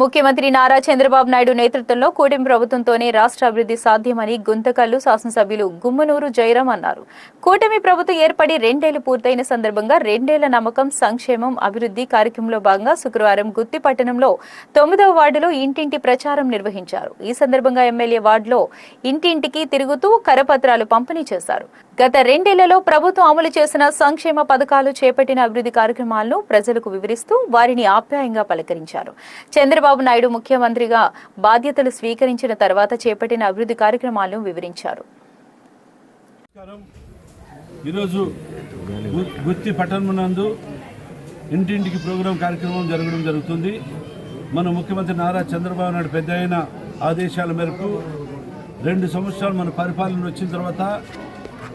ముఖ్యమంత్రి నారా చంద్రబాబు నాయుడు నేతృత్వంలో కూటమి ప్రభుత్వంతోనే రాష్ట్ర అభివృద్ధి సాధ్యమని గుంతకల్లు శాసనసభ్యులు గుమ్మనూరు జయరాం అన్నారు. కూటమి ప్రభుత్వం ఏర్పడి 2 ఏళ్లు పూర్తయిన సందర్భంగా 2 ఏళ్ల నమ్మకం సంక్షేమం అభివృద్ధి కార్యక్రమంలో భాగంగా శుక్రవారం గుత్తి పట్టణంలో 9వ వార్డులో ఇంటింటి ప్రచారం నిర్వహించారు. ఈ సందర్భంగా ఎమ్మెల్యే వార్డులో ఇంటింటికి తిరుగుతూ కరపత్రాలు పంపిణీ చేశారు. గత 2 ఏళ్లలో ప్రభుత్వం అమలు చేసిన సంక్షేమ పథకాలు, చేపట్టిన అభివృద్ధి కార్యక్రమాలను ప్రజలకు వివరిస్తూ వారిని ఆప్యాయంగా పలకరించారు. చంద్రబాబు నాయుడు ముఖ్యమంత్రిగా బాధ్యతలు స్వీకరించిన తర్వాత చేపట్టిన అభివృద్ధి కార్యక్రమాలను వివరించారు. ఈరోజు గుత్తి పట్టణమునందు ఇంటింటికి ప్రోగ్రాం కార్యక్రమం జరగడం జరుగుతుంది. మన ముఖ్యమంత్రి నారా చంద్రబాబు నాయుడు పెద్ద అయిన ఆదేశాల మేరకు 2 సంవత్సరాలు మన పరిపాలన వచ్చిన తర్వాత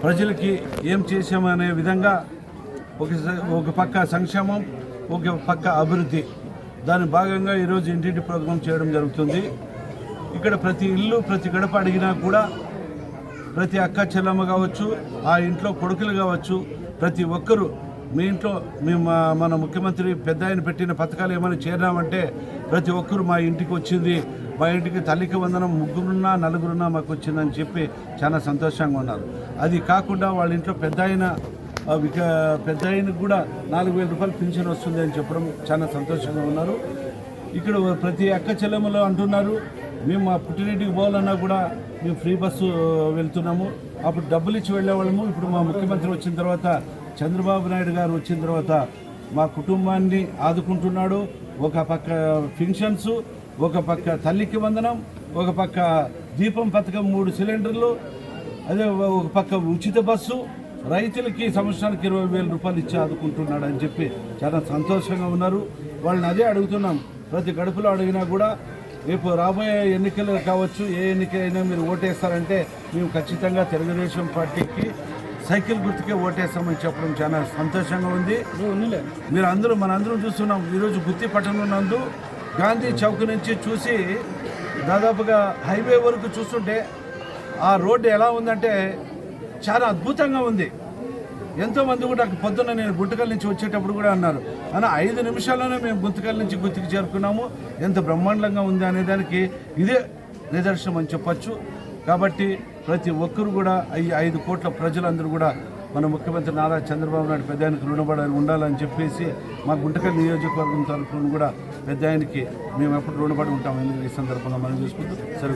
ప్రజలకి ఏం చేశామనే విధంగా ఒక పక్క సంక్షేమం, ఒక పక్క అభివృద్ధి, దాని భాగంగా ఈరోజు ఇంటింటి ప్రోగ్రాం చేయడం జరుగుతుంది. ఇక్కడ ప్రతి ఇల్లు, ప్రతి గడప అడిగినా కూడా ప్రతి అక్క చెల్లమ్మ కావచ్చు, ఆ ఇంట్లో కొడుకులు కావచ్చు, ప్రతి ఒక్కరూ మీ ఇంట్లో మన ముఖ్యమంత్రి పెద్ద ఆయన పెట్టిన పథకాలు ఏమైనా చేరినామంటే ప్రతి ఒక్కరు మా ఇంటికి వచ్చింది, మా ఇంటికి తల్లికి వందనం 3 4 మాకు వచ్చిందని చెప్పి చాలా సంతోషంగా ఉన్నారు. అది కాకుండా వాళ్ళ ఇంట్లో పెద్ద ఆయనకు కూడా 4,000 రూపాయలు పింఛన్ వస్తుంది అని చెప్పడం చాలా సంతోషంగా ఉన్నారు. ఇక్కడ ప్రతి అక్క చెల్లెమ్మలో అంటున్నారు, మేము మా పుట్టినటికి పోవాలన్నా కూడా మేము ఫ్రీ బస్సు వెళ్తున్నాము. అప్పుడు డబ్బులు ఇచ్చి వెళ్ళేవాళ్ళము. ఇప్పుడు మా ముఖ్యమంత్రి వచ్చిన తర్వాత, చంద్రబాబు నాయుడు గారు వచ్చిన తర్వాత మా కుటుంబాన్ని ఆదుకుంటున్నాడు. ఒక పక్క పెన్షన్స్, ఒక పక్క తల్లికి వందనం, ఒక పక్క దీపం పథకం 3 సిలిండర్లు, అదే ఒక పక్క ఉచిత బస్సు, రైతులకి సంవత్సరానికి 20,000 రూపాయలు ఇచ్చి ఆదుకుంటున్నాడు అని చెప్పి చాలా సంతోషంగా ఉన్నారు. వాళ్ళని అదే అడుగుతున్నాం. ప్రతి గడుపులో అడిగినా కూడా రేపు రాబోయే ఎన్నికలు కావచ్చు, ఏ ఎన్నికైనా మీరు ఓటేస్తారంటే మేము ఖచ్చితంగా తెలుగుదేశం పార్టీకి సైకిల్ గుర్తుకే ఓటేస్తామని చెప్పడం చాలా సంతోషంగా ఉంది. మనందరం చూస్తున్నాం. ఈరోజు గుత్తి పట్టణం నందు గాంధీ చౌక్ నుంచి చూసి దాదాపుగా హైవే వరకు చూస్తుంటే ఆ రోడ్డు ఎలా ఉందంటే చాలా అద్భుతంగా ఉంది. ఎంతోమంది కూడా పొద్దున్న నేను గుంతకల్ నుంచి వచ్చేటప్పుడు కూడా అన్నారు, అన్న 5 నిమిషాల్లోనే మేము గుంతకల్ నుంచి గుత్తికి చేరుకున్నాము, ఎంత బ్రహ్మాండంగా ఉంది అనే దానికి ఇదే నిదర్శనం అని చెప్పచ్చు. కాబట్టి ప్రతి ఒక్కరు కూడా 5 కోట్ల ప్రజలందరూ కూడా మన ముఖ్యమంత్రి నారా చంద్రబాబు నాయుడు పెద్ద ఆయనకు రుణపడి ఉండాలని చెప్పేసి మా గుంతకల్ నియోజకవర్గం తరఫున కూడా పెద్ద ఆయనకి మేము ఎప్పుడు రుణపడి ఉంటామని ఈ సందర్భంగా మనం చూసుకుంటూ సరే.